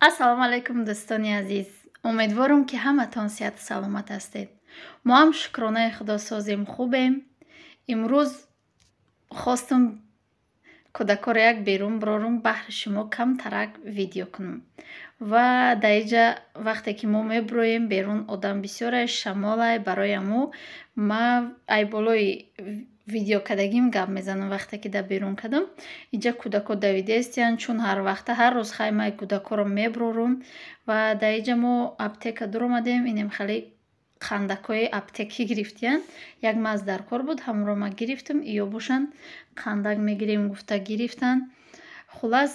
ассалому алайкум дӯстони азиз. Умедворам ки ҳаматон сеҳату саломат ҳастед. Мо ҳам шукронаи худосозим хубем. имрӯз хостам кӯдакоро як берун брорум баҳри шумо камтарак видео кунам. Ва дар инҷа вақте ки мо меброем берун одам бисёрай шамолай барои аму ма ай болои видео кардагим гап мезанам. Вақте ки дар берун кардам инҷа кӯдако давида истиянд, чун ҳар вақта ҳар рӯз хаймаи кӯдакоро меброрум. Ва дар инҷа мо аптека дуромадем, инем хеле қандакҳои аптекӣ гирифтиянд. Як маз дар кор буд, ҳамро ма гирифтам, ё бошанд қандак мегирем гуфта гирифтанд. Хулас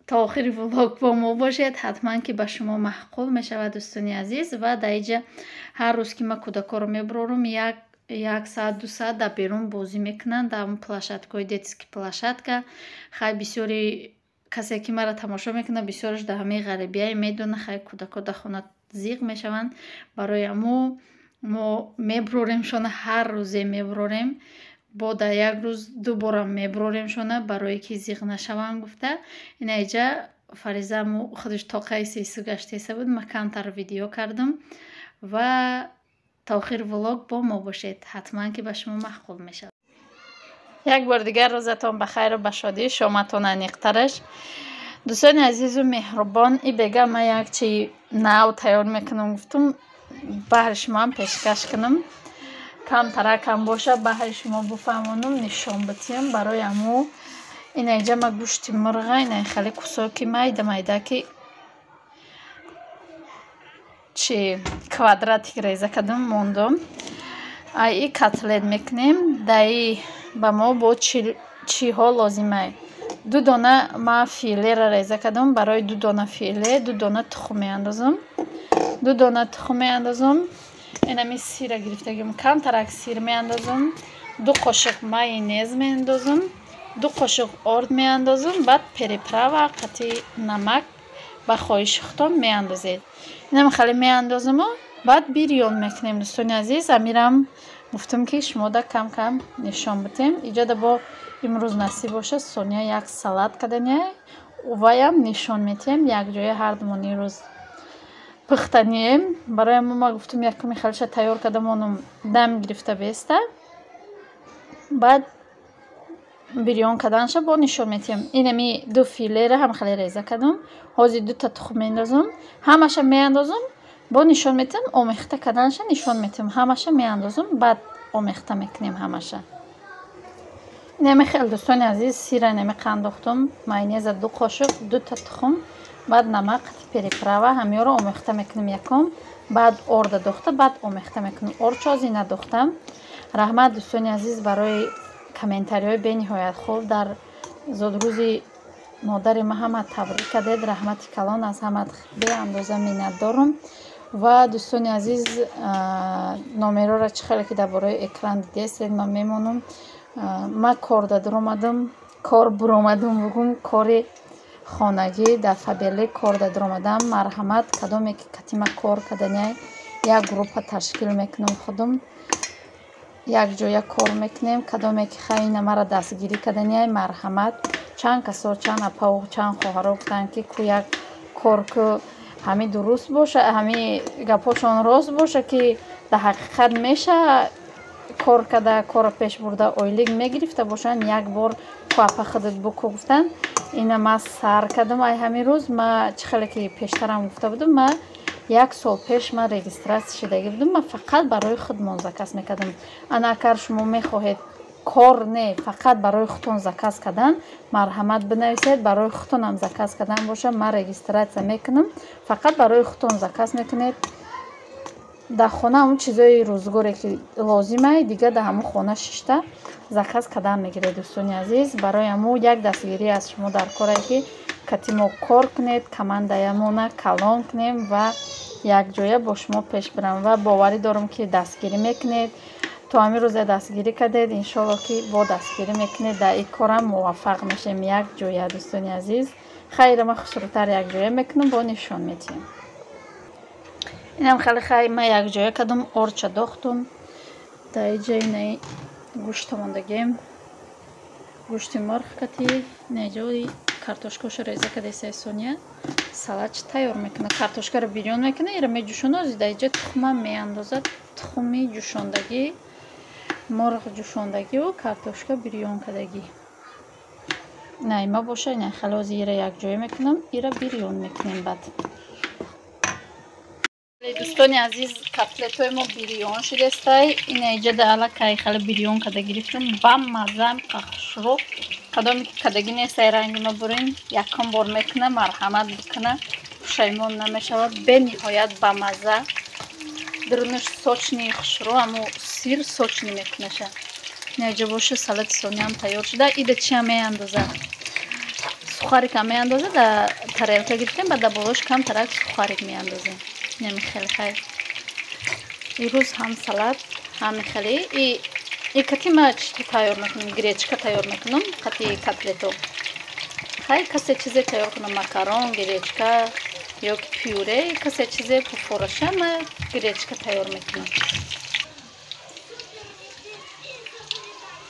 то охири влог бо мо бошед, ҳатман ки ба шумо маҳқул мешавад дӯстони азиз. Ва дар инҷа ҳар рӯз ки ма кӯдакоро меброрум як саат ду саат дар берун бозӣ мекунанд дар плашаткаҳои детский плашатка. Хай бисёри касе ки мара тамошо мекунад бисёраш дар ҳамаи ғарибияи медонад, хай кӯдако дар хона зиқ мешаванд. Барои аму мо меброремшона, ҳар рӯзе меброрем. Бо дар як рӯз ду бора меброремшона барое ки зиқ нашаванд гуфта. Ин инҷа фаризааму худаш тоқаи сесу гаштеса буд, ма камтар видео кардам. Ва то охир влог бо мо бошед, ҳатман ки ба шумо маҳқул мешавад. як бор дигар рӯзатон бахайру ба шодӣ, шоматон аниқтараш. дӯстони азизу меҳрубон, и бега ма як чи нав тайёр мекунам, гуфтам баҳри шумоам пешкаш кунам. Камтаракам боша баҳри шумо буфаҳмонам, нишон битиям. Барои аму ин инҷа ма гӯшти мурға, ина хеле кусоки майда майда ки чи квадратик реза кардам мондам. И котлет мекунем. Даи ба мо бо чиҳо лозимай. ду дона ма филеро реза кардам. Барои ду дона филе ду дона тухм меандозам. ду дона тухм меандозам. Инами сира гирифтагим, камтарак сир меандозам. ду қошиқ майонез меандозам. ду қошиқ орд меандозам. Баъд переправа қатъи намак ба хоҳиши худтон меандозед. Инам хеле меандозам. Баъд бирён мекунем дӯстони азиз. Амирам гуфтам ки шумода кам кам нишон битем. Иҷода бо имрӯз насиб боша Соня як салат кардания ваям нишон метием. Якҷоя ҳардумони рӯз пухтанием. Барои мо ма гуфтам якками халиша тайёр кардам, онам дам гирифта беста. Баъд бирён карданша бо нишон метием. Инами ду филера ҳам хеле реза кардам. ҳозир дута тухм меандозам. Ҳамаша меандозам. бо нишон метием. омехта карданша нишон метием. ҳамаша меандозам. Баъд омехта мекунем ҳамаша. инами хеле дӯстони азиз сира инами қандохтам. майонеза ду қошиқ, дута тухм. баъд намак, переправа ҳамёро омехта мекунем яком. баъд орда дохта, баъд омехта мекунем. орчози надохтам. раҳмат дӯстони азиз барои комментариҳои бениҳоят хуб дар зодрӯзи модари ма ҳама табрик кардед. раҳмати калон аз ҳамат беандоза миннат дорам. ва дӯстони азиз номероро чӣ хеле ки дар бораи экран дидестед, ман мемонам. ма кор дадуромадам, кор буромадам бугум, кори хонагӣ дар фаберлик кор дадуромадам. марҳамат кадоме ки катима кор кардания як группа ташкил мекунам худам. якҷоя кор мекунем. кадоме ки хаина мара дастгирӣ кардания марҳамат. чанд касо, чанд апаву чанд хоҳаро гуфтанд ки ку як кор ку ҳамин дуруст боша, ҳамин гапошон рост боша ки дар ҳақиқат меша кор карда корро пеш бурда ойлик мегирифта бошанд. як бор ку апа худат буку гуфтанд. ина ма сар кардам. ай ҳамин рӯз ма чӣ хеле ки пештарам гуфта будам, ма як сол пеш ма регистратсия шудагӣ будам. ма фақат барои худмон заказ мекардам. ана агар шумо мехоҳед кор не фақат барои худтон заказ кардан, марҳамат бинависед. барои худтонам заказ кардан боша, ма регистратсия мекунам. фақат барои худтон заказ мекунед. дар хона ҳамун чизои рӯзгоре ки лозимай дигар дар ҳамун хона шишта заказ кардан мегиред дӯстони азиз. барои ҳамун як дастгирӣ аз шумо дар корае ки катимо кор кунед, командаямона калон кунем ва якҷоя бо шумо пеш бирам. ва боварӣ дорам ки дастгирӣ мекунед. то ҳамин рӯзе дастгирӣ кардед, иншолло ки бо дастгирӣ мекунед дар ин корам муваффақ мешем. якҷоя дӯстони азиз. хайра ма хусрӯтар якҷоя мекунам, бо нишон метием. инам хеле хай ма якҷоя кардам. орча дохтам. дар инҷа инаи гӯшта мондагем. гӯшти мурғ кати неҷои картошкаша реза каде 3 сония. салат тайёр мекунад. Картошкаро бирён мекунад, иро меҷӯшонад, дар инҷа тухмам меандозад. Тухми ҷӯшондагӣ, мурғ ҷӯшондагиву картошка бирён кардагӣ. Найма боша, ина халози иро якҷоя мекунам, иро бирён мекунем баъд. Дӯстони азиз, котлетҳои мо бирён шудестай. Ина инҷа дар аллакай хеле бирён карда гирифтам. Ба маззаам қахшурӯ. Кадоме ки кадагӣ нестай ранги ма бурин, якум бор мекунам, марҳамат бикуна, пушаймон намешавад. Бениҳоят ба мазза. Дурунаш сочни хушрӯ, аммо сир сочни мекунаша. Ина инҷа боша, салати сониям тайёр шуда. Ида чиам меандоза? Сухарикам меандоза, дар тарелка гирифтем, баъд дар болош камтарак сухарик меандозем. Неми хеле хай. Ирӯз ҳам салат, ҳам мехали. И кати ма чӣ тайёр мекунам? Гречка тайёр мекунам, кати котлето. Хай касе чизе тайёр кунам, макарон, гречка ё ки пюре, касе чизе пурфораша, ма гречка тайёр мекунам.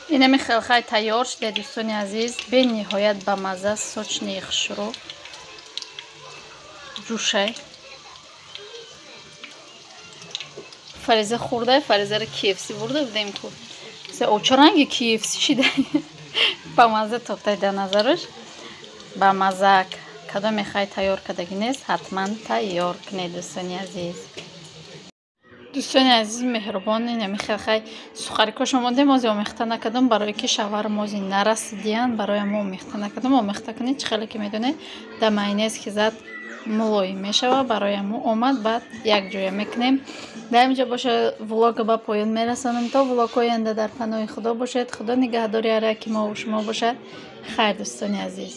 Инами хеле хай тайёр шуда, дӯстони азиз. Бениҳоят ба мазза, сочни хушрӯ. ҷӯшай. Фариза хурда, фаризаро KFC бурда будем ку. Чо ранги KFC шида. Ба мазза тофтай дар назараш. Ба маззак. Кадоме хай тайёр кардагӣ нест, ҳатман тайёр кунед, дӯстони азиз. Дӯстони азиз меҳрубон, инами хеле хай сухарикошо мондем, ози омехта накардам, барое ки шавармози нарасидиян, бароям омехта накардам. Омехта кунед, чӣ хеле ки медонед, дар майонез ки зад мулоим мешава, бароям омад. Баъд якҷоя мекунем. Дар инҷа боша, влога ба поён мерасонам. То влогҳои оянда дар паноҳи худо бошед. Худо нигаҳдори ҳар яки мо ва шумо бошад. Хайр, дӯстони азиз.